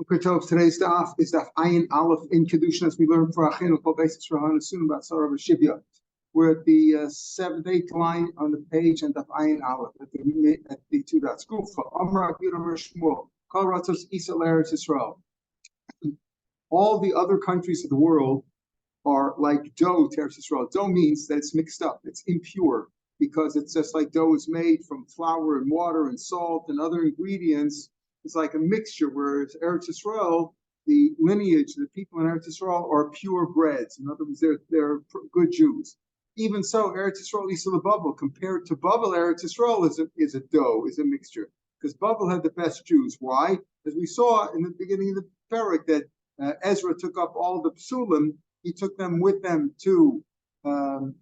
Okay, Tov, today's daf is Daf Ayin Aleph in קידושין, as we learned for Achinu Kol Beis Yisrael Hanusun Batzar of Shivya. We're at the seventh, eighth line on the page and Daf Ayin Aleph at the two dots. Gufa Amar Yudam Shmuel Kol Ratzos Isa Eretz Yisrael. All the other countries of the world are like dough to Eretz Yisrael. Dough means that it's mixed up, it's impure, because it's just like dough is made from flour and water and salt and other ingredients. It's like a mixture, whereas Eretz Yisrael, the lineage, the people in Eretz Yisrael are purebreds. In other words, they're good Jews. Even so, Eretz Yisrael is the bubble. Compared to bubble, Eretz Yisrael is a dough, is a mixture. Because bubble had the best Jews. Why? As we saw in the beginning of the parak, that Ezra took up all the psulim, he took them with them to Eretz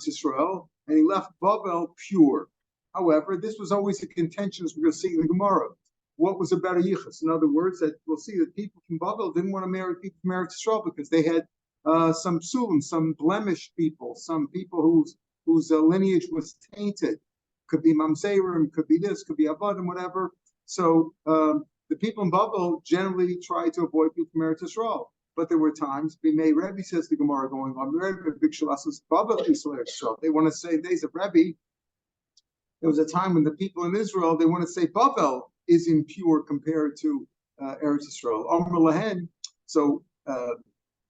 Yisrael, and he left Babel pure. However, this was always a contention, as we're going to see in the Gemara. What was a better yichus? In other words, that we'll see that people from Babel didn't want to marry people from Eretz Yisrael because they had some psulim, some blemished people, some people whose lineage was tainted. Could be mamzerim, could be this, could be avadim, whatever. So the people in Babel generally tried to avoid people from Eretz Yisrael. But there were times, Rebbe says the Gemara going on, they want to say days of Rebbe. There was a time when the people in Israel, they want to say Babel is impure compared to Eretz Yisrael. Amr Lahen, so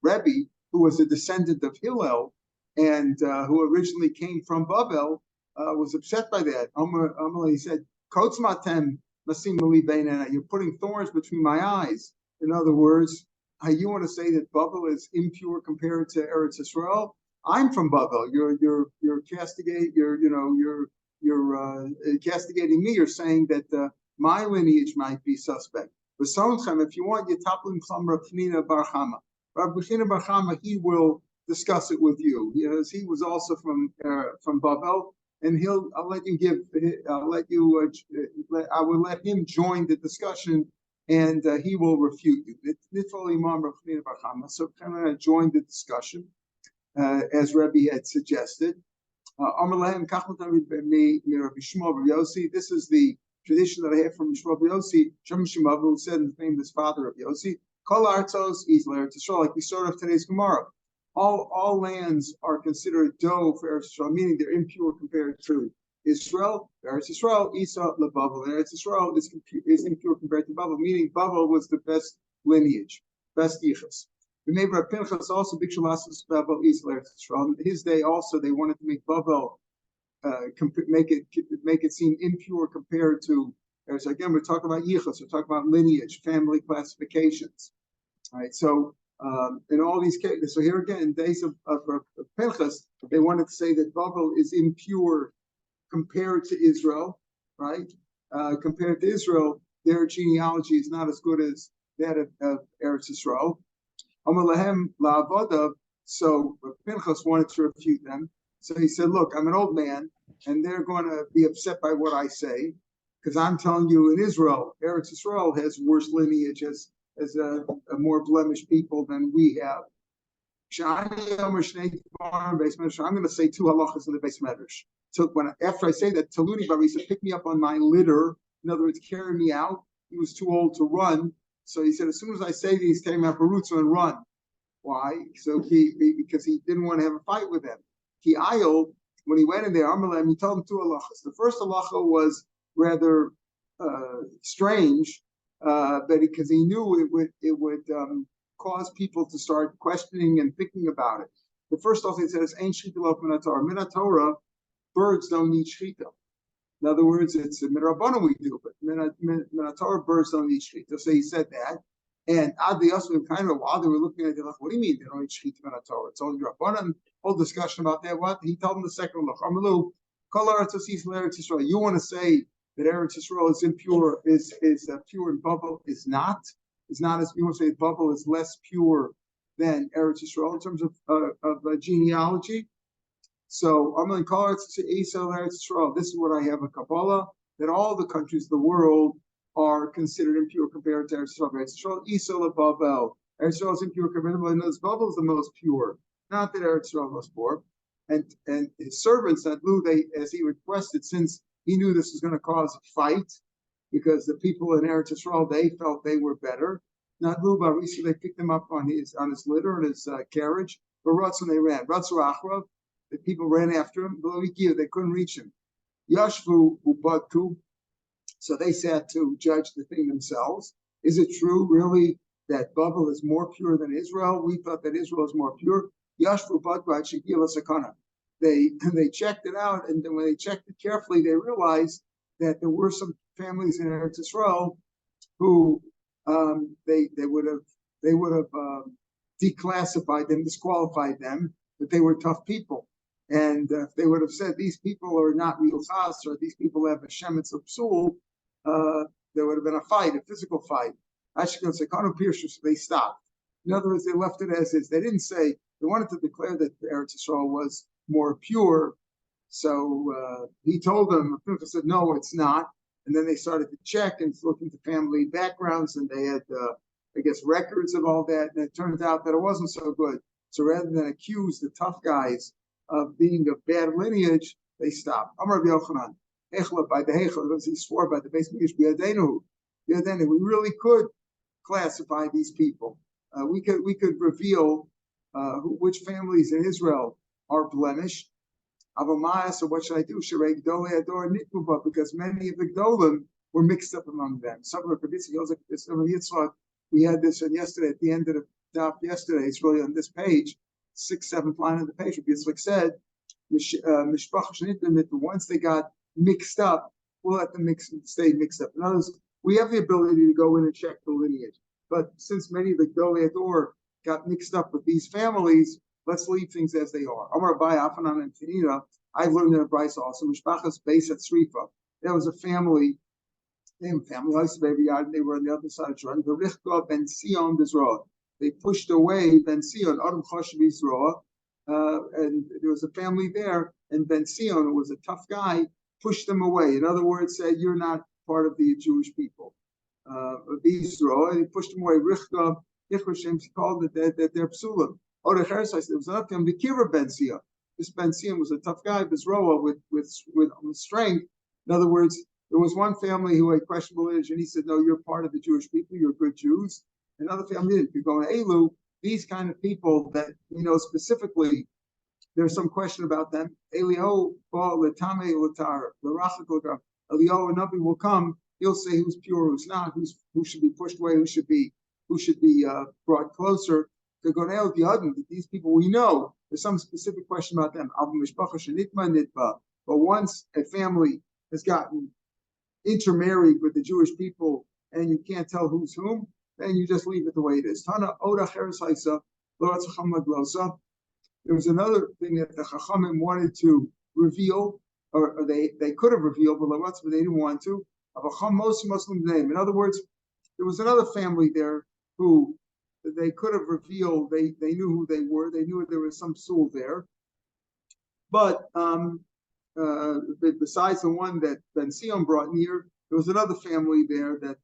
Rebbe, who was a descendant of Hillel and who originally came from Babel, was upset by that. Amr, he said, Kotzmatem masim li beinena, you're putting thorns between my eyes. In other words, you want to say that Babel is impure compared to Eretz Yisrael? I'm from Babel. You're castigating. You're castigating me. You're saying that my lineage might be suspect. If you want, Yitaplim Chlam Rav Pnina Bar Chama. Rav Pnina Bar Chama, he will discuss it with you. Yes, he was also from Babel, and I will let him join the discussion, and he will refute you. Nitfol Imam Rav Pnina Bar Chama. So Pnina joined the discussion, as Rebbe had suggested. This is the tradition that I have from Yishmael Yossi, who said in the famous father of Yossi, Kol Artzos is Eretz Yisrael, like we started off today's Gemara. All lands are considered dough for Eretz Yisrael, meaning they're impure compared to Israel. Eretz Yisrael, Isa LeBabel. Eretz Yisrael is impure compared to Babel, meaning Babel was the best lineage, best yichus. We made Rav Pinchas also Bikshalasas Babel Isa Eretz Yisrael. In his day also they wanted to make Babel make it seem impure compared to. So again, we're talking about yichus, we're talking about lineage, family classifications. All right, so in all these cases, so here again, in days of Pinchas, they wanted to say that Babel is impure compared to Israel, right? Compared to Israel, their genealogy is not as good as that of Eretz Yisrael. So Pinchas wanted to refute them. So he said, look, I'm an old man, and they're going to be upset by what I say, because I'm telling you in Israel, Eretz Yisrael has worse lineage, as a more blemished people than we have. I'm going to say two halachas in the Beis Medrash. So after I say that, Taluni Barisa picked me up on my litter, in other words, carry me out. He was too old to run. So he said, as soon as I say these, came out Barutza and run. Why? So because he didn't want to have a fight with them. He ayol, when he went in there, he told him two halachas. The first halacha was rather strange, but because he knew it would cause people to start questioning and thinking about it. The first halacha says, "Ain't shchita lo minatorah." Minatorah, birds don't need shchita. In other words, it's a midrabanan we do, but minatorah, birds don't need shchita. So he said that. And Adi Yosef kind of while they were looking at it, like, what do you mean they don't eat shchita in Torah? It's only Rabbanan. Whole discussion about that. What he told them the second look. You want to say that Eretz Yisrael is impure, is pure and Babel is not? Is not as you want to say Babel is less pure than Eretz Yisrael in terms of genealogy. So I'm going to call Eretz Yisrael. This is what I have a Kabbalah that all the countries of the world are considered impure compared to Eretz Yisrael. Eretz Yisrael, Isa LeBabel. Eretz Yisrael is impure compared to Babel. Babel is the most pure, not that Eretz Yisrael was poor. And his servants that Lou, as he requested, since he knew this was going to cause a fight, because the people in Eretz Yisrael, they felt they were better. Not Luba, they picked him up on his litter and his carriage. But Ratzon, they ran. Ratzu Achrav, the people ran after him. They couldn't reach him. Yashvu Ubadku, so they sat to judge the thing themselves. Is it true, really, that Babel is more pure than Israel? We thought that Israel is more pure. Yashvu Ubadku Shekila Sakana. They checked it out, and then when they checked it carefully, they realized that there were some families in Eretz Yisrael who they would have declassified them, disqualified them, but they were tough people. And if they would have said these people are not real chas, or these people have a shemitz of psul, there would have been a fight, a physical fight. So they stopped. In other words, they left it as is. They didn't say, they wanted to declare that Eretz Yisrael was more pure. So he told them, the said, no, it's not. And then they started to check and look into family backgrounds, and they had, records of all that. And it turns out that it wasn't so good. So rather than accuse the tough guys of being of bad lineage, they stopped. Amar Rabbi Yochanan, Echla by the Hechel, because he swore by the base Mikdash B'Yadenu. We really could classify these people. We could reveal which families in Israel are blemished. Avamaya, so what should I do? Because many of the Gdolim were mixed up among them. We had this yesterday at the end of the Daf yesterday. It's really on this page, 6th, 7th line of the page. Rabbi Yitzchak said, once they got mixed up, we'll let them stay mixed up. In other words, we have the ability to go in and check the lineage. But since many of the Gdolei Ador got mixed up with these families, let's leave things as they are. Amar Abai Afanan and Tanina, I've learned in a Bryce also, Mishpachas Beis at Srifa. There was a family, they were on the other side of Jordan. Berichka ben Sion Bezroa. They pushed away Ben Sion, Adam Chosh Bezroa, and there was a family there, and Ben Sion, who was a tough guy, pushed them away. In other words, said, you're not part of the Jewish people. Bezroa, and he pushed them away. Richka, Ichoshem, he called it that they're psulim. There was another family, Kira Ben Sion. This Ben Sion was a tough guy, Bezroa, with strength. In other words, there was one family who had questionable lineage, and he said, no, you're part of the Jewish people, you're good Jews. Another family didn't. If you go to Elu, these kind of people that, specifically, there's some question about them. Eliyahu, Letame, Latar, Larachak, Eliyahu Nabi will come, he'll say who's pure, who's not, who should be pushed away, who should be brought closer. To go to these people we know, there's some specific question about them. But once a family has gotten intermarried with the Jewish people and you can't tell who's whom, then you just leave it the way it is. There was another thing that the Chachamim wanted to reveal, or they could have revealed, but they didn't want to. In other words, there was another family there who they could have revealed. They knew who they were. They knew there was some soul there. But besides the one that Ben Sion brought near, there was another family there that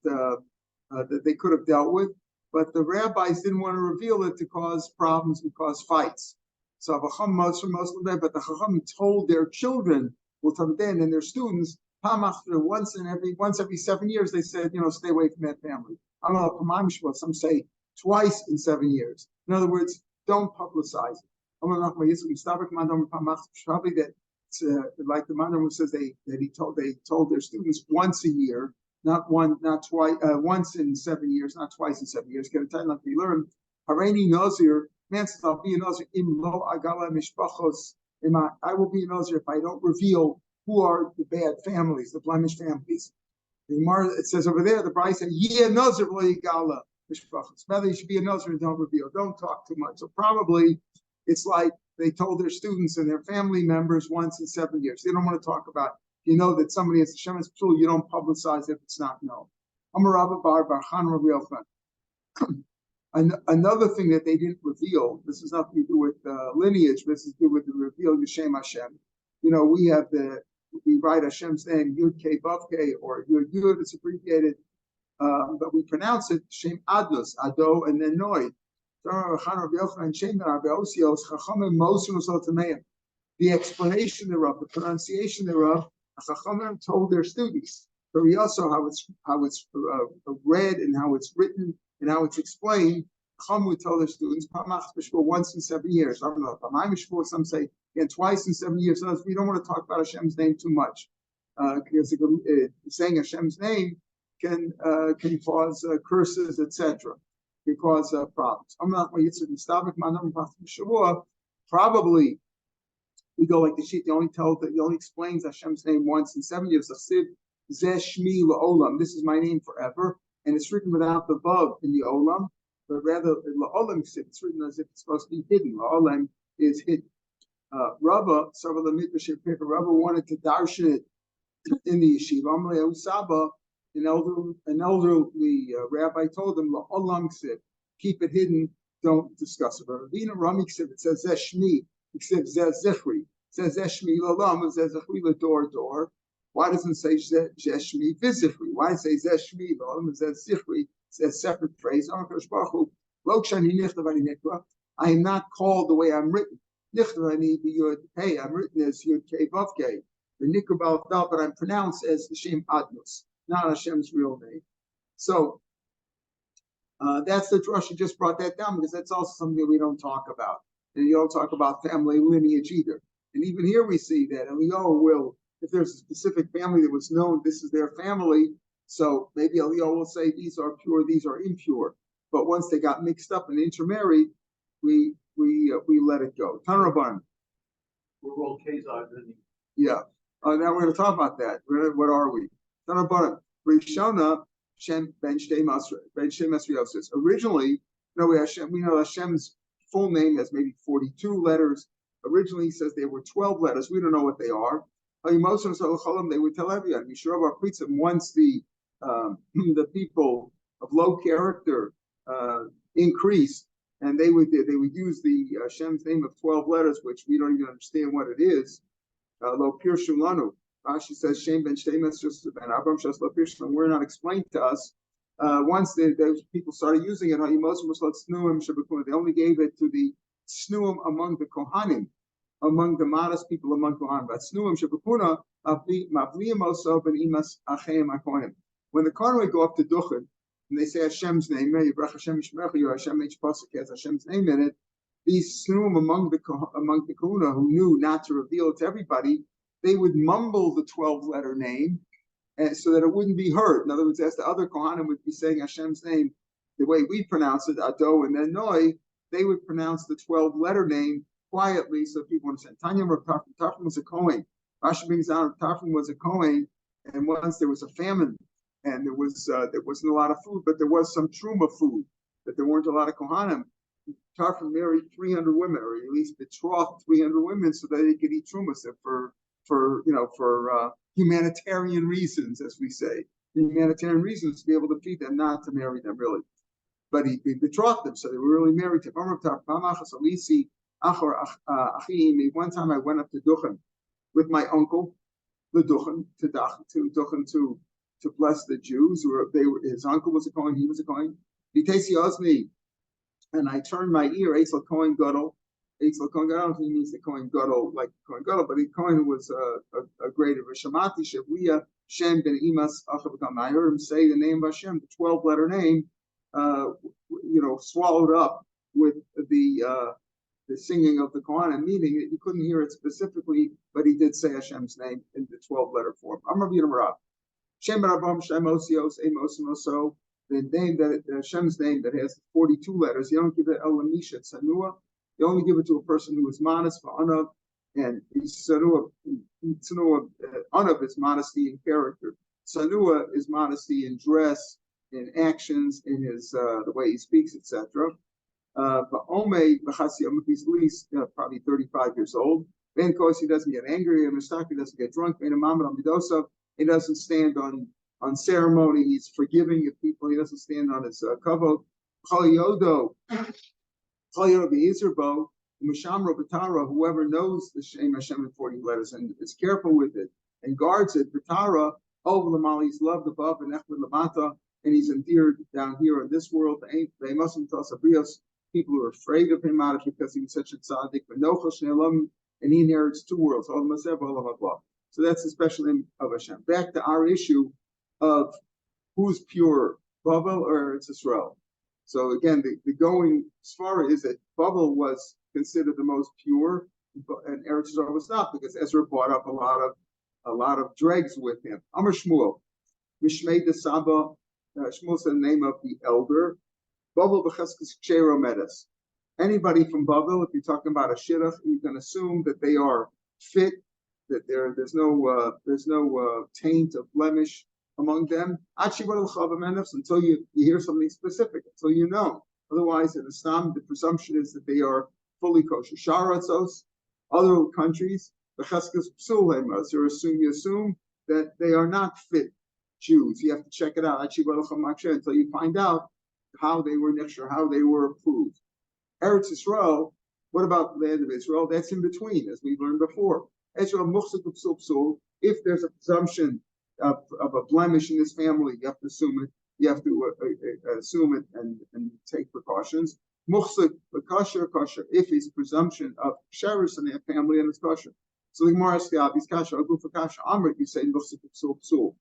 they could have dealt with. But the rabbis didn't want to reveal it to cause problems and cause fights. So but the Chacham told their children, and their students, once every 7 years, they said, stay away from that family. Some say twice in 7 years. In other words, don't publicize it. Probably that like the Mandam says they told their students once a year, not twice, once in 7 years, not twice in 7 years. Get a time like we learn. Hareini Nazir, man says, I'll be a Nazir im lo agala mishpachos. I will be a Nazir if I don't reveal who are the bad families, the blemished families. It says over there, the Bryce said, yeah, Nazir lo yigala mishpachos. Rather, you should be a Nazir and don't reveal, don't talk too much. So probably it's like they told their students and their family members once in 7 years. They don't want to talk about, that somebody has the Shemitz Psul, you don't publicize if it's not known. Another thing that they didn't reveal, this has nothing to do with lineage, this is to do with the reveal Yishem Hashem. We write Hashem's name, Yud K Vav K, or Yud Yud, it's abbreviated, but we pronounce it Shem Adnos, Ado, and then Noi. The explanation thereof, the pronunciation thereof, Chachamim told their students. but we also how it's read and how it's written and how it's explained. Chum would tell their students once in 7 years. I don't know. Some say again twice in 7 years. So we don't want to talk about Hashem's name too much because saying Hashem's name can cause curses, etc. Can cause problems. Probably we go like the sheet. He only explains Hashem's name once in 7 years. This is my name forever, and it's written without the vav in the olam, but rather la'olam it's written as if it's supposed to be hidden. La'olam is hidden. Rabba wanted to darshan it in the yeshiva. An elderly rabbi told him la'olam keep it hidden, don't discuss it. Ravina Rami it says zeshmi, it says zechri, it says zeshmi la'olam, it says zechri door. Why doesn't it say zeshmi vizichri? Why does it say zeshmi la'olam? It says zichri. It's a separate phrase. I am not called the way I'm written. Hey, I'm written as Yud Kei Vav Kei. The Nikubal, but I'm pronounced as the Shem Adnus, not Hashem's real name. So that's the drush. You just brought that down because that's also something that we don't talk about. And you don't talk about family lineage either. And even here we see that Eliyahu will, if there's a specific family that was known, this is their family. So maybe Eliyahu will say these are pure, these are impure. But once they got mixed up and intermarried, we let it go. Tanraban. We're all Kezar. Yeah. Now we're going to talk about that. What are we? Tanraban. Rishona Shem Ben Shtei Masriosis. Originally, we know Hashem's full name has maybe 42 letters. Originally, he says there were 12 letters. We don't know what they are. They would tell everyone. Once the people of low character increased, and they would use the Hashem's name of 12 letters, which we don't even understand what it is. Lo pirshu lanu. Rashi says Shem ben Shtemes just ben Abram Shas lo pirshu. Were not explained to us. Once those people started using it, they only gave it to the snuim among the Kohanim, among the modest people among Kohanim. But snuim shebekuna mavliyim also ben imas achem akonim. When the Kohen would go up to Duchen and they say Hashem's name, Hashem each pasuk has Hashem's name in it. These snuim among the Kahuna who knew not to reveal it to everybody, they would mumble the 12-letter name, and so that it wouldn't be heard. In other words, as the other Kohanim would be saying Hashem's name the way we pronounce it, Ado and then Noi, they would pronounce the 12-letter name quietly so people understand. Tanya Rav Tarfon was a Kohen. Rashi brings down Rav Tarfon was a Kohen, and once there was a famine, and there wasn't a lot of food, but there was some truma food, that there weren't a lot of Kohanim. Tarfon married 300 women, or at least betrothed 300 women, so that they could eat truma for humanitarian reasons, as we say, humanitarian reasons to be able to feed them, not to marry them really. But he betrothed them, so they were really married to him. One time I went up to Duchen with my uncle, the Duchen, to bless the Jews. His uncle was a Kohen, he was a Kohen. And I turned my ear, Eitzel Kohen Gadol. Eitzel Kohen Gadol, he means the Kohen Gadol, like Kohen Gadol, but the Kohen was a great of Shamati Shavliya Shem ben Imas Achavakam. I heard him say the name of Hashem, the 12-letter name, swallowed up with the singing of the Kohanim, meaning that you couldn't hear it specifically, but he did say Hashem's name in the 12-letter form. Amar B'Yidam Rav. Shem Barabam Shem Osios Amos Moso. The name that Hashem's name that has 42 letters, you don't give it Elamisha Tsanua. You only give it to a person who is modest for Anav, and Tsanua Anav is modesty in character. Tsanua is modesty in dress, in actions, in his the way he speaks, etc. But Ome B'Chasiyam, he's at least probably 35 years old. Then, of course, he doesn't get angry, and he doesn't get drunk. He doesn't stand on ceremony. He's forgiving of people. He doesn't stand on his kavod. Whoever knows the Shem Hashem in 40 letters and is careful with it and guards it, Vitara, over the Mali, he's loved above and Echad Lamata, and he's endeared down here in this world. They mustn't tell Sabrios. People who are afraid of him out because he was such a tzaddik, and he inherits two worlds. So that's the special name of Hashem. Back to our issue, of who's pure, Bavel or Eretz Yisrael. So again, the going as far is that Bavel was considered the most pure, and Eretz Yisrael was not, because Ezra brought up a lot of dregs with him. Amar Shmuel, Mishmei de Saba, Shmuel said the name of the elder. Bavel b'cheskes kshero medes. Anybody from Bavel, if you're talking about a shidduch, you can assume that they are fit, that there's no taint of blemish among them. Until you hear something specific, until you know. Otherwise, in Islam, the presumption is that they are fully kosher. Sharatzos, other countries, b'cheskes psul, you assume that they are not fit Jews. You have to check it out until you find out how they were nechsher, how they were approved. Eretz Yisrael, what about the land of Israel? That's in between, as we've learned before. Israel muchsik psul psul. If there's a presumption of a blemish in this family, you have to assume it. You have to assume it and take precautions. Muchsik kosher. If it's presumption of sherus in their family and it's kosher. So the Gemara asks the obvious kasha, agufa kasha amrit. You say muchsik psul psul.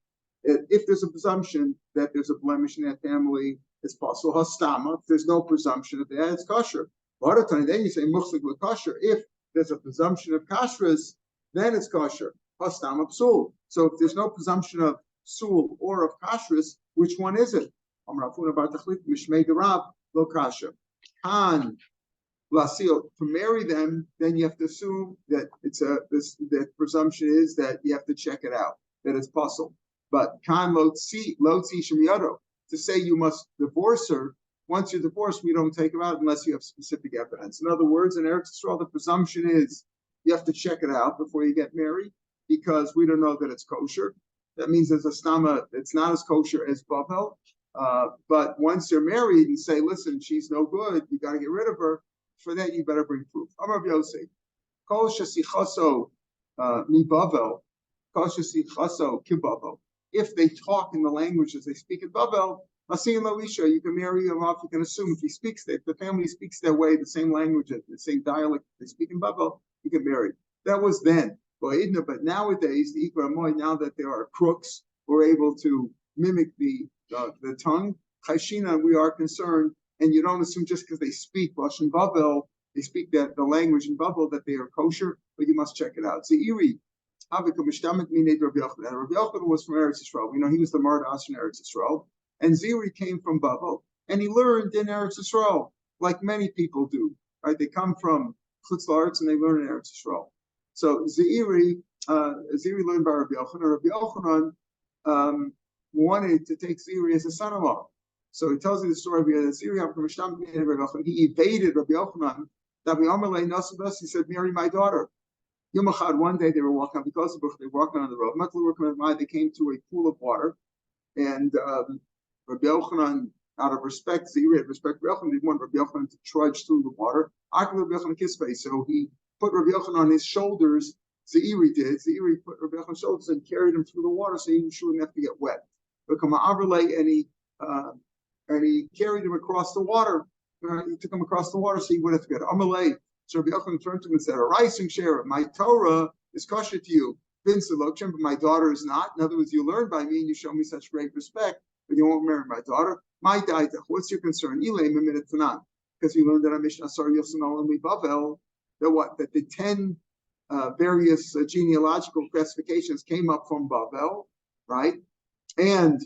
If there's a presumption that there's a blemish in that family, it's possible. Hastama, if there's no presumption of that, it's kosher. Then you say muchsik kosher. If there's a presumption of kashrus, then it's kosher. Hastama psul. So if there's no presumption of psul or of kashrus, which one is it? Mishmei derav lo kasher. Kan lasil, to marry them, then you have to assume that that presumption is that you have to check it out, that it's possible. But kan lo tzi shemiyado, to say you must divorce her, once you're divorced, we don't take her out unless you have specific evidence. In other words, in Eretz Yisrael, the presumption is you have to check it out before you get married, because we don't know that it's kosher. That means there's a stama, it's not as kosher as Bavel. But once you're married and say, listen, she's no good, you got to get rid of her, for that you better bring proof. Amar Yosef, kol shesichaso mi Bavel, kol shesichaso ki Bavel. If they talk in the languages they speak in Bavel, Masin Loisha, you can marry him off. You can assume if the family speaks their way, the same language, the same dialect they speak in Bavel, you can marry. That was then. But nowadays, now that there are crooks who are able to mimic the tongue, Chayshina, we are concerned, and you don't assume just because they speak Lashon Bavel, they speak the language in Bavel, that they are kosher, but you must check it out. Zeiri, Rav Yochanan was from Eretz Yisrael. We know he was the Mardas in Eretz Yisrael, and Ziri came from Bavel, and he learned in Eretz Yisrael, like many people do. Right? They come from Chutz La'aretz and they learn in Eretz Yisrael. So Ziri learned by Rav Yochanan. Rav Yochanan wanted to take Ziri as a son-in-law. So he tells you the story of Ziri. He evaded Rav Yochanan. He said, marry my daughter. One day they were walking on they were walking on the road. They came to a pool of water, and Rabbi Yochanan, out of respect, Ziri had respect for Rabbi Yochanan, didn't want Rabbi Yochanan to trudge through the water. So he put Rabbi Yochanan on his shoulders. Ziri did. Ziri put Rabbi Yochanan's shoulders and carried him through the water, so he wouldn't have to get wet. And he carried him across the water. He took him across the water, so he wouldn't have to get Amalei. So Rabbi Yochanan turned to him and said, "Arising share, my Torah is kosher to you, but my daughter is not. In other words, you learn by me and you show me such great respect, but you won't marry my daughter. My daitach, what's your concern? Because you learned that on Mishnah Sar Yosanol and Bavel, that the 10 various genealogical classifications came up from Bavel, right? And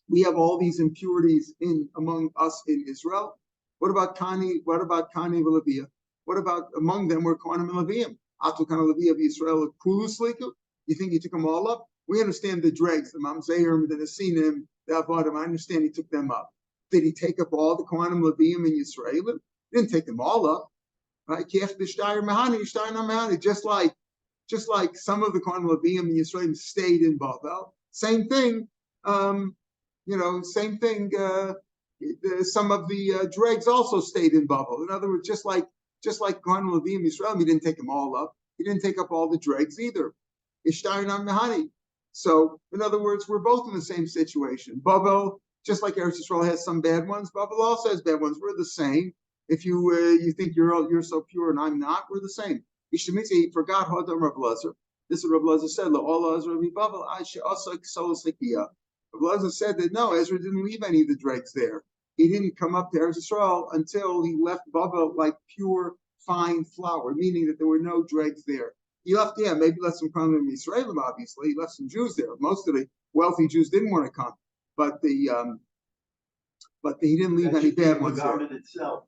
we have all these impurities among us in Israel. What about Kani? What about Kani V'Leviyah? What about among them were Kohanim and Leviyim? Atu Kana Leviyah of Yisrael Kulusliku? You think he took them all up? We understand the dregs, the Mamzerim, the Nesinim, the Avadim. I understand he took them up. Did he take up all the Kohanim Leviyim in Yisrael? He didn't take them all up. Right? Just like some of the Kohanim Leviyim in Yisrael stayed in Bavel. Same thing. Same thing. Some of the dregs also stayed in Bavel. In other words, just like Kohanim Leviyim Yisrael, he didn't take them all up. He didn't take up all the dregs either. So, in other words, we're both in the same situation. Bavel, just like Eretz Yisrael has some bad ones, Bavel also has bad ones. We're the same. If you think you're so pure and I'm not, we're the same. He forgot Hadam Rav Lazar. This is what Rav Lazar said. Elazar said that no, Ezra didn't leave any of the dregs there. He didn't come up to Eretz Yisrael until he left Bava like pure, fine flour, meaning that there were no dregs there. He left, maybe left some come in Israel, obviously. He left some Jews there. Most of the wealthy Jews didn't want to come, but he didn't leave any bad ones there. Itself.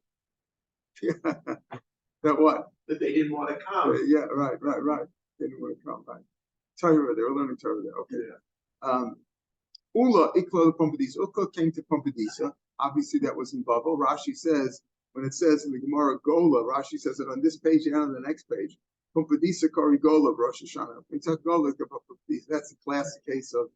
That what? That they didn't want to come. Yeah, right. They didn't want to come, right. Torah, they were learning Torah there. Okay. Yeah. Ula Ikla Pumbedisa. Ukla came to Pumbedisa. Obviously, that was in Babel. Rashi says, when it says in the Gemara Gola, Rashi says it on this page and on the next page. Pumbedisa Kari Gola Rosh Hashanah. That's a classic case of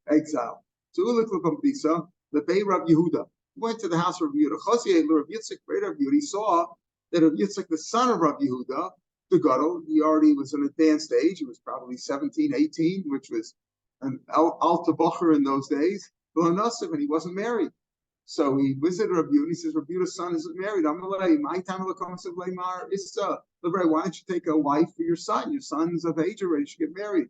exile. So Ula Ikla Pumbedisa, the Bay Rav Yehuda. He went to the house of Rav Yehuda. Chosiyeh Rav Yitzchak, Rav Yehuda. He saw that Rav Yitzchak, the son of Rav Yehuda, the Gadol, he already was an advanced age. He was probably 17, 18, which was an alta bacher in those days. And he wasn't married. So he visited Rav Yehuda. He says, Rav Yehuda's son isn't married. My time why don't you take a wife for your son? Your son's of age already. You should get married.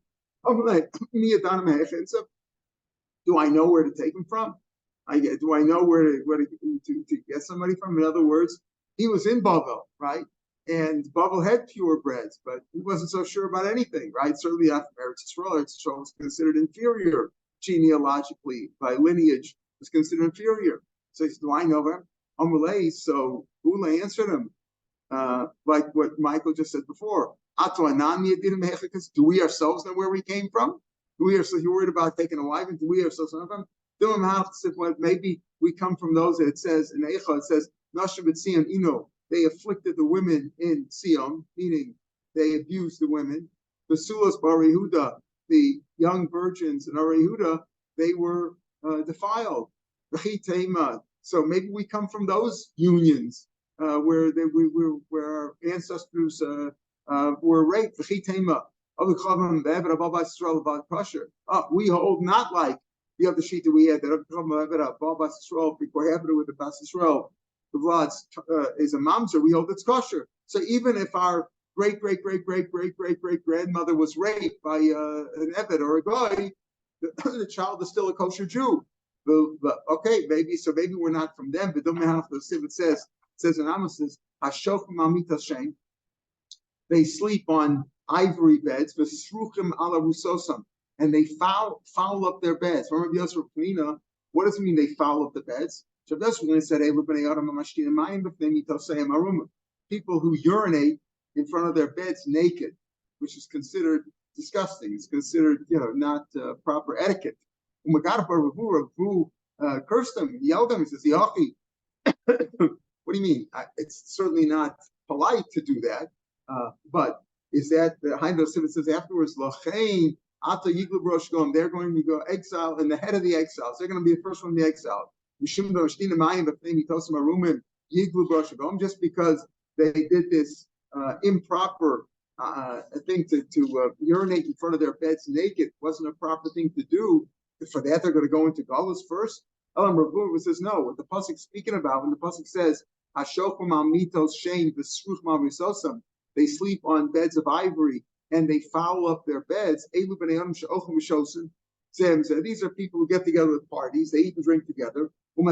Do I know where to take him from? Do I know where to get somebody from? In other words, he was in Bavel, right? And Bavel had pure breads, but he wasn't so sure about anything, right? Certainly after Eretz Yisrael was considered inferior genealogically, by lineage, was considered inferior. So he said, do I know him? Amalei, so Ula answered him, like what Michael just said before. Do we ourselves know where we came from? Do we ourselves, you're worried about taking a wife, and do we ourselves know them? Maybe we come from those that it says in Eicha, it says, they afflicted the women in Sion, meaning they abused the women. The Sulas Bar Yehuda, the young virgins in Ar Yehuda, they were defiled. So maybe we come from those unions where our ancestors were raped. We hold not like the other sheet that we had that before happened with the Bas Yisrael. The blood is a mamzer, we hold it's kosher. So even if our great grandmother was raped by an Eved or a guy, the child is still a kosher Jew. Okay, maybe we're not from them, but it says in Amos, they sleep on ivory beds, and they foul up their beds. Remember Yosef Plina, what does it mean they foul up the beds? So that's when it said people who urinate in front of their beds naked, which is considered disgusting. It's considered, not proper etiquette. Ravu cursed him, yelled at him. He says, what do you mean? It's certainly not polite to do that. But is that the Haindel Sivat says afterwards, they're going to go exile in the head of the exiles. They're going to be the first one to be exiled. Just because they did this improper thing to urinate in front of their beds naked wasn't a proper thing to do. For that, they're going to go into Galus first. Elam Rav says no. What the pasuk speaking about when the pasuk says they sleep on beds of ivory and they foul up their beds. These are people who get together with parties. They eat and drink together. And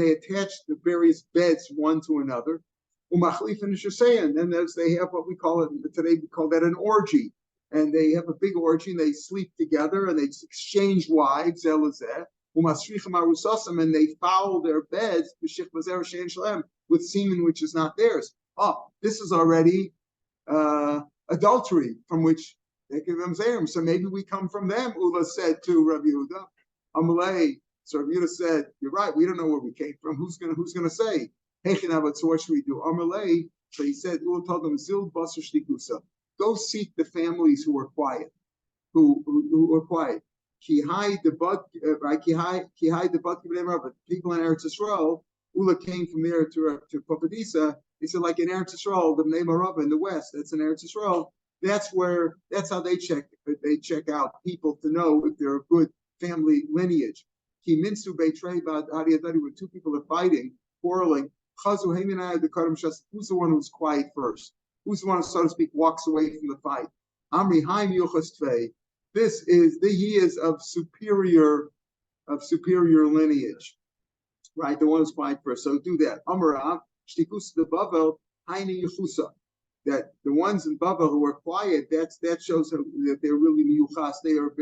they attach the various beds one to another. And then they have what we call it today. We call that an orgy. And they have a big orgy and they sleep together and they exchange wives. And they foul their beds with semen which is not theirs. This is already adultery from which they give them zerim. So maybe we come from them. Ula said to Rav Yehuda, Amalei. So Rav Yehuda said, "You're right. We don't know where we came from. Who's gonna say? So what should we do?" Amalei. So he said, Ula told them, "Zil basar shtikusa. Go seek the families who are quiet, who are quiet. Ki hai the bud people in Eretz Yisrael. Ula came from there to Pumbedisa. He said, like in Eretz Yisrael, the name Arava in the west. That's in Eretz Yisrael. That's how they check out people to know if they're a good family lineage. Ki minsu beitrei bad adiyadadi, when two people are fighting, quarreling. Chazu heiminai the karam shas. Who's the one who's quiet first? Who's the one, so to speak, walks away from the fight? Amri haim yuchas tvei he is of superior lineage, right? The one who's quiet first. So do that. Amarav shtikus the Bavel haini yichusa. That the ones in Bavel who are quiet, that shows that they're really miyuchas. They are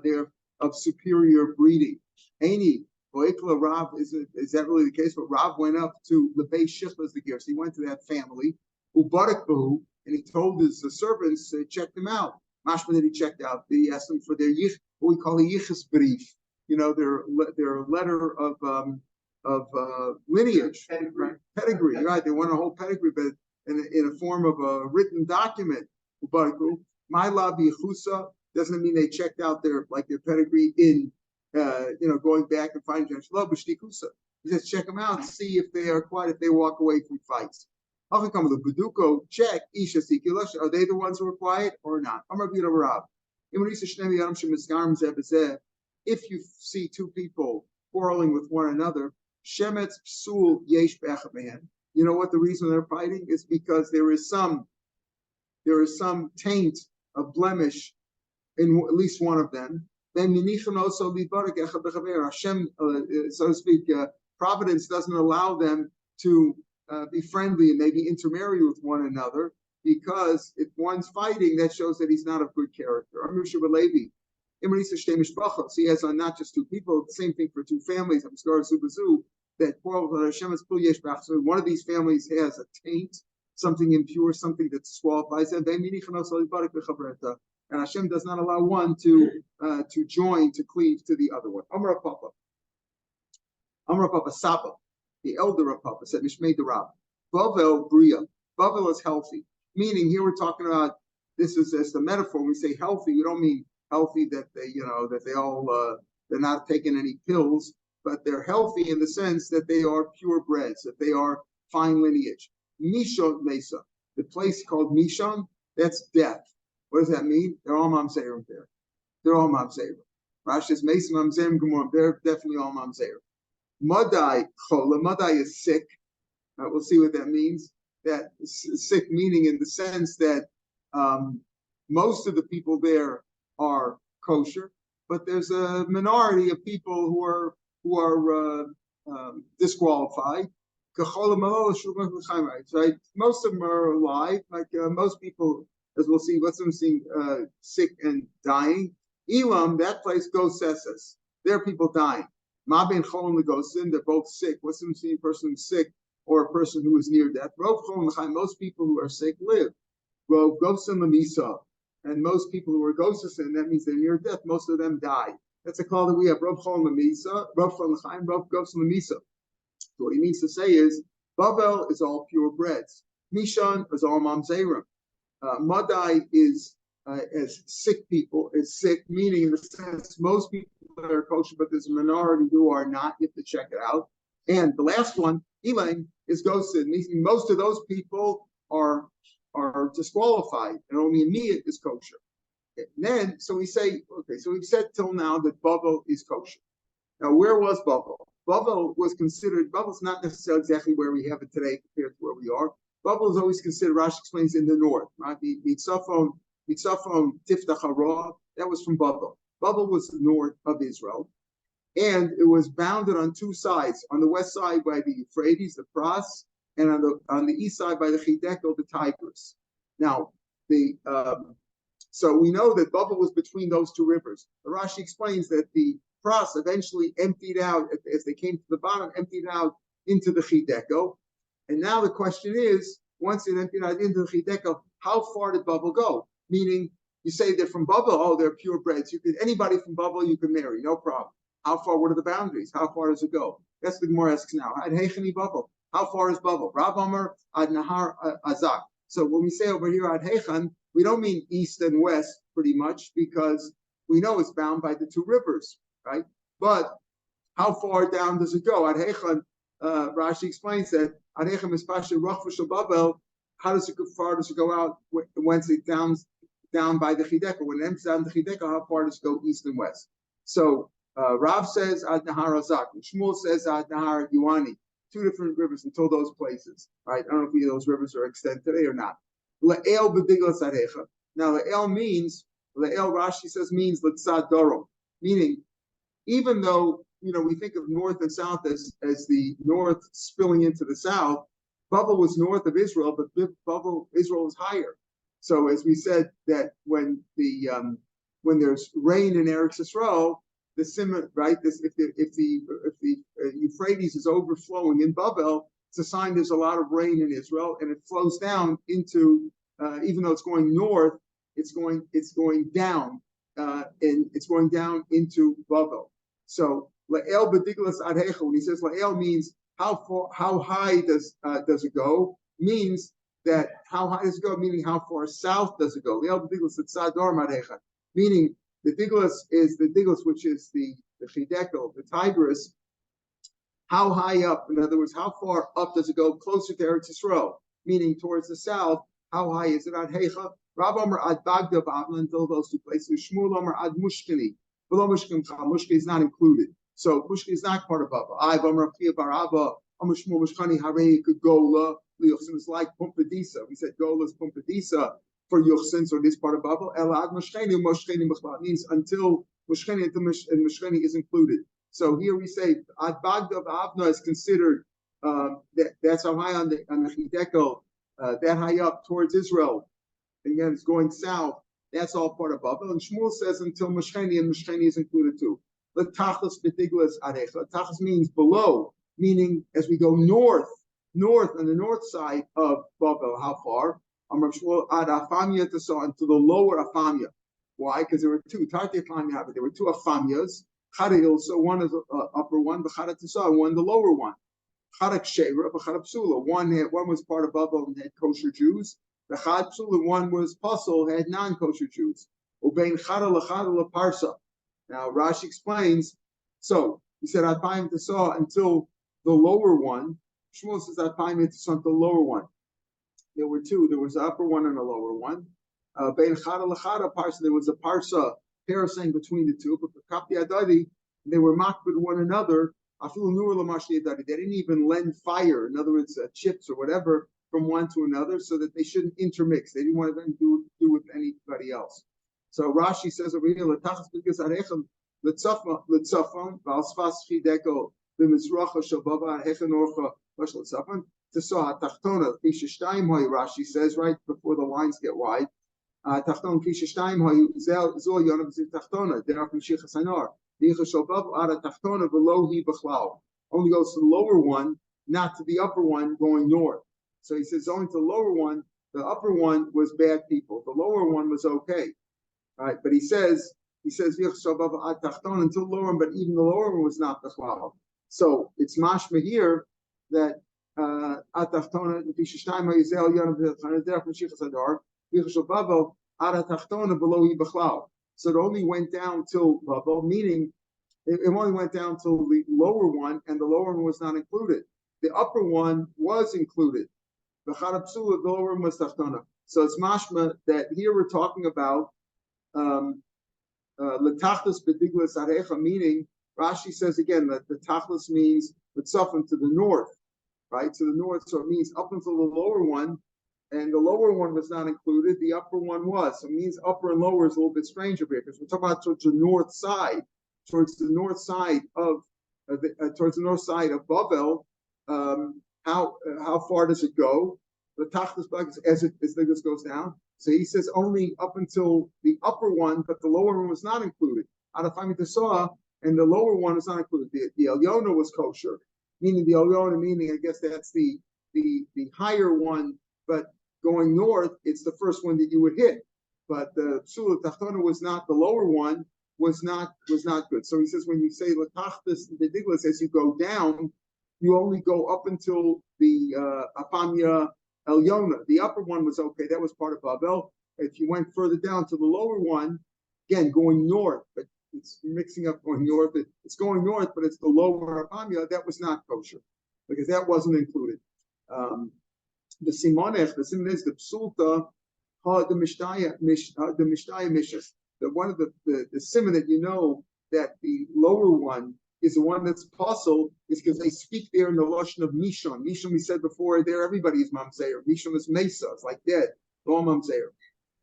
they're of superior breeding. Aini Oikla Rav, is that really the case? But Rav went up to the Beis Shichlas the Gersh. He went to that family, Ubarakbahu, and he told his servants to check them out. Mashma that he checked out. He asked them for their what we call a yichus brief, their letter of lineage, pedigree, right? They want a whole pedigree, but in a form of a written document. Ubarakbahu, my lab yichusa doesn't mean they checked out their pedigree in. Going back and finding Love B'Shtikusa. He says, check them out, see if they are quiet, if they walk away from fights. How can come with the Baduko, check, Isha Sikilash, are they the ones who are quiet or not? If you see two people quarreling with one another, Shemetz Psul Yesh Bechaman, you know what the reason they're fighting is? Because there is some taint of blemish in at least one of them. Then Hashem, so to speak, providence doesn't allow them to be friendly and maybe intermarry with one another, because if one's fighting, that shows that he's not of good character. So he has not just two people, the same thing for two families. That so one of these families has a taint, something impure, something that disqualifies them. And Hashem does not allow one to cleave to the other one. Amar Papa Saba, the elder of Papa, said Mishmei the Rab, Bavel Bria. Bavel is healthy. Meaning here we're talking about, this is as the metaphor. When we say healthy, we don't mean healthy that they're not taking any pills, but they're healthy in the sense that they are purebreds, that they are fine lineage. Mishon Mesa, the place called Mishon, that's death. What does that mean? They're all mamzerim there. They're all mamzerim. Rashi says, Mason mamzerim gemor. They're definitely all mamzerim. Madai chola. Madai is sick. We'll see what that means. That sick meaning in the sense that most of the people there are kosher, but there's a minority of people who are disqualified. Right? Most of them are alive. Most people. As we'll see, what's them seeing sick and dying. Elam, that place goes sesses. There are people dying. Ma ben cholim legosin, they're both sick. What's them seeing a person who's sick or a person who is near death? Rov cholim l'chaim, most people who are sick live. Rov gosin lemisa, and most people who are gosin, that means they're near death. Most of them die. That's a call that we have. Rov cholim lemisa, rov cholim l'chaim, rov gosin lemisa. So what he means to say is, Babel is all purebreds. Mishan is all mamzerim. Madai is as sick people, is sick, meaning in the sense most people are kosher, but there's a minority who are not. You have to check it out. And the last one, Elaine, is ghosted, meaning most of those people are disqualified, and only Miyat is kosher. And then, so we say, okay, so we've said till now that Bavel is kosher. Now, where was Bavel? Bavel was considered, Bavel's not necessarily exactly where we have it today compared to where we are. Bavel is always considered, Rashi explains, in the north, right? Mitzafon Tiftach Hara, that was from Bavel. Bavel was the north of Israel, and it was bounded on two sides. On the west side by the Euphrates, the Pras, and on the east side by the Chideko, the Tigris. Now, so we know that Bavel was between those two rivers. The Rashi explains that the Pras eventually emptied out, as they came to the bottom, emptied out into the Chideko. And now the question is, once it emptied out into the Chideko, how far did Bavel go? Meaning, you say they're from Bavel, oh, they're purebreds. Anybody from Bavel you can marry, no problem. How far? What are the boundaries? How far does it go? That's the Gemara asks now. Ad Heichani Bavel. How far is Bavel? Rav Amar Ad Nahar Azak. So when we say over here Ad Heichan, we don't mean east and west pretty much, because we know it's bound by the two rivers, right? But how far down does it go? Ad Heichan, Rashi explains that Ad Heichan is Pasha Rachvash Bavel. How far does it go out once it down by the Chideka? When it empties down the Chideka, how far does it go east and west? So Rav says Ad Nahar Azak, and Shmuel says Ad Nahar Yuani. Two different rivers until those places, right? I don't know if either of those rivers are extended today or not. Le'el b'diglas arecha. Now le'el means Le'el, Rashi says, means L'tzad Darom, meaning even though we think of north and south as the north spilling into the south, Babel was north of Israel, but Israel was higher. So as we said that when there's rain in Eretz Yisrael, the Simon, right? If the Euphrates is overflowing in Babel, it's a sign there's a lot of rain in Israel, and it flows down into even though it's going north, it's going down, and it's going down into Babel. So La'el b'diglas adhecha, when he says La'el means how high does it go? Means that how high does it go? Meaning how far south does it go? La'el b'diglas tzador adhecha, meaning the diglas is the diglas, which is the chidekel, the Tigris. How high up? In other words, how far up does it go? Closer to Eretz Yisrael, meaning towards the south. How high is it? Adhecha. Rab Omer ad Bagda v'Avla, until those two places. Shmuel Omer ad Mushkini. Below Mushkin, Mushkin is not included. So Mushkin is not part of Baba. I Omer Chia Baraba. Omer Shmuel Mushkani Harei Gola. Yochsin is like Pumpadisa. We said Gola is Pumpadisa for Yochsin, so this part of Baba. El ad Mushkini means until Mushkini, and Mushkini is included. So here we say ad Bagda v'Avna is considered that's how high on the Chidekel, that high up towards Israel. Again, it's going south. That's all part of Babel. And Shmuel says until Meshcheni, and Meshcheni is included too. L'tachlis b'diglas arecha. Tachlis means below, meaning as we go north on the north side of Babel. How far? Amar Shmuel ad Afamia to the lower Afamia. Why? Because there were two. Tarti Afamia, but there were two Afamias. Chada, so one is upper one, B'chada Tisa, one the lower one. Chada Ksheira, B'chada Psula. One was part of Babel and had kosher Jews. The Chad Psula, one was Puzzle, had non-kosher Jews. Ubein Chada L'Chada L'Parsa. Now Rashi explains. So he said Adpaim Tisa until the lower one. Shmuel says Adpaim Tisa until the lower one. There were two. There was the upper one and a lower one. Bein Chada L'Chada Parsa. There was a Parsa parasang between the two, but for Kapti Adadi, they were mocked with one another. They didn't even lend fire, in other words, chips or whatever, from one to another, so that they shouldn't intermix. They didn't want them to do with anybody else. So Rashi says over here, Rashi says right before the lines get wide. Tachton kisha shtayim hayu zol yonav zil tachtona deraf mishich hasanor dicha shobav ara tachtona below he b'chlal only goes to the lower one, not to the upper one going north. So he says only to the lower one. The upper one was bad people. The lower one was okay, right? But he says dicha shobav ara tachtona until the lower one, but even the lower one was not b'chlal. So it's mashma here that atachtona kisha shtayim hayu zol yonav zil tachtona deraf mishich hasanor. So it only went down till Babel, meaning it only went down till the lower one, and the lower one was not included. The upper one was included. The lower one was Tachtona. So it's mashma that here we're talking about L'tachlis b'diglas arecha, meaning Rashi says again that the tachlis means L'tzafim to the north, right? To the north, so it means up until the lower one. And the lower one was not included. The upper one was. So it means upper and lower is a little bit strange over here because we're talking about towards the north side of Babel. How far does it go? The tachlis as the goes down. So he says only up until the upper one, but the lower one was not included. Adafami Tesah, and the lower one was not included. The Elyona was kosher, meaning the Elyona, meaning I guess that's the higher one, but going north, it's the first one that you would hit. But the Psula Tachtona was not, the lower one was not good. So he says when you say L'tachlis b'diglas, as you go down, you only go up until the Apamya Elyona. The upper one was okay, that was part of Babel. If you went further down to the lower one, again going north, but it's mixing up going north. It's going north, but it's the lower Apamya, that was not kosher because that wasn't included. The simon is the psulta, the mishtaya mishas. The one of the simon that you know that the lower one is the one that's puzzled is because they speak there in the lashon of mishon. Mishon, we said before, there everybody is mamzeir. Mishon is mesa, it's like dead. All mamzeir.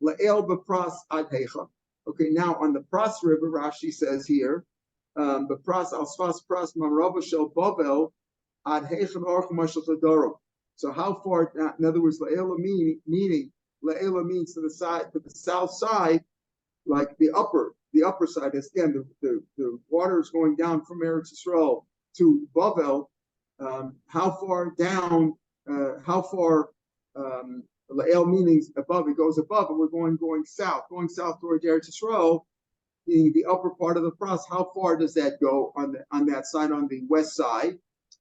La'el b'pras ad hecha. Okay, now on the Pras River, Rashi says here, the Pras al Sfas Pras Mamrava Shel Bavel ad Heichem Orch Mashal Tadoro. So how far? In other words, La'ela meaning La'ela means to the south side, like the upper side. As again, the water is going down from Eretz Yisrael to Bavel. How far down? How far? La'el means above. It goes above, and we're going south towards Eretz Yisrael. The upper part of the Pras. How far does that go on that side, on the west side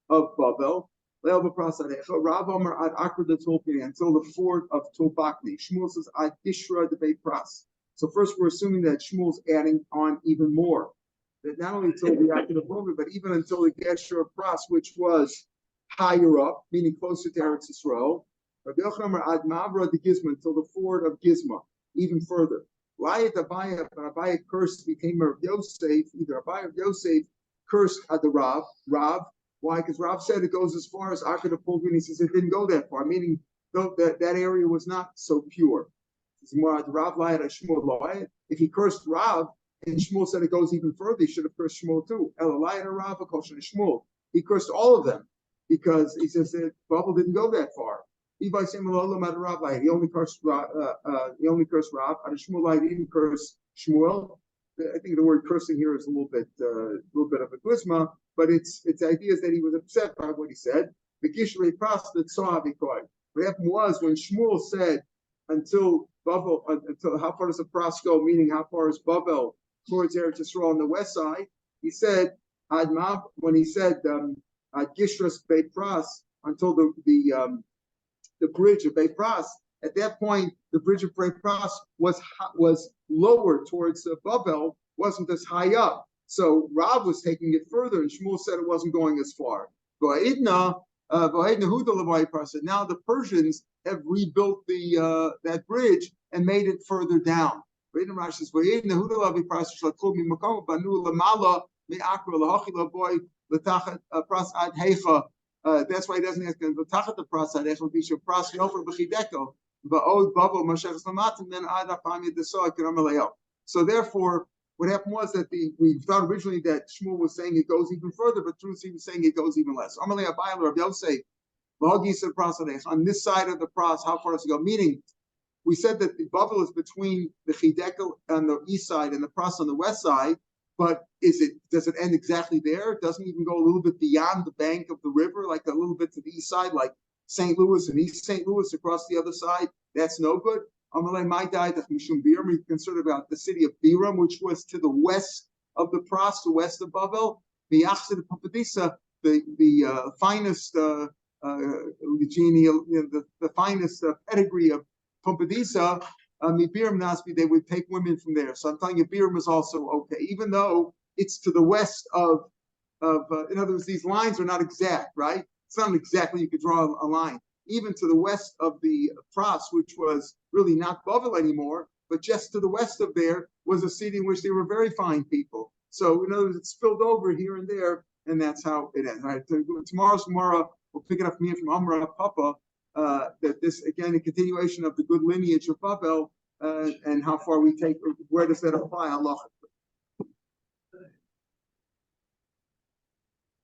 of Bavel? La'el b'Pras Rav Omer ad Akra de Tulpini, until the ford of Tulpakni. Shmuel says ad Gishra de Beit Pras. So first, we're assuming that Shmuel's adding on even more. That not only until the Akra de Tulpini, but even until the Geshur Pras, which was higher up, meaning closer to Eretz Yisrael. Rabbi Yochanan ad Mavra de Gizma, until the ford of Gizma, even further. Layat Abaya, but Abaya cursed became Rav Yosef. Either Abaya or Yosef cursed at the Rav. Why? Because Rav said it goes as far as Akra de Tulpini. He says it didn't go that far, meaning that area was not so pure. If he cursed Rav and Shmuel said it goes even further, he should have cursed Shmuel too. He cursed all of them because he says that Bubble didn't go that far. He only cursed Rav. And Shmuel didn't curse Shmuel. I think the word cursing here is a little bit of a guzma, but its idea is that he was upset by what he said. What happened was when Shmuel said until how far does the Pras go? Meaning how far is Bavel towards Eretz Yisrael on the west side? He said when he said Gishras Beit Pras until the bridge of Beit Pras. At that point, the bridge of Beit Pras was lower towards Bavel, wasn't as high up. So Rav was taking it further, and Shmuel said it wasn't going as far. Now the Persians have rebuilt that bridge and made it further down. Rashi says, that's why he doesn't ask the Pras ad Hecha Bisha Pras Yofer B'Chideko Va'od Babo Mashach Slamatim then Ad Apami Desoy Kiramaleo. So therefore, what happened was that we thought originally that Shmuel was saying it goes even further, but truth he was saying it goes even less. Amalei Abayim Rav Yosef V'Hagi said Pras ad Hecha, on this side of the Pras, how far does it go? Meaning, we said that the Bavel is between the Chidekel on the east side and the Pras on the west side. But does it end exactly there? It doesn't even go a little bit beyond the bank of the river, like a little bit to the east side, like St. Louis and East St. Louis across the other side. That's no good. Amalei my died of Mishum Biram. We concerned about the city of Biram, which was to the west of the Pras, the west of Bavel. The Yachsid of Papadisa, the finest the finest pedigree of Papadisa. Biram Nasbi, they would take women from there. So I'm telling you, Biram is also okay, even though it's to the west of in other words, these lines are not exact, right? It's not exactly you could draw a line. Even to the west of the Pras, which was really not Bavel anymore, but just to the west of there was a city in which they were very fine people. So in other words, it spilled over here and there, and that's how it ends. All right, tomorrow's Gemara, we'll pick it up from here from Amra Papa. That this again a continuation of the good lineage of Bavel, and how far we take, where does that apply? Allah.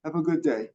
Have a good day.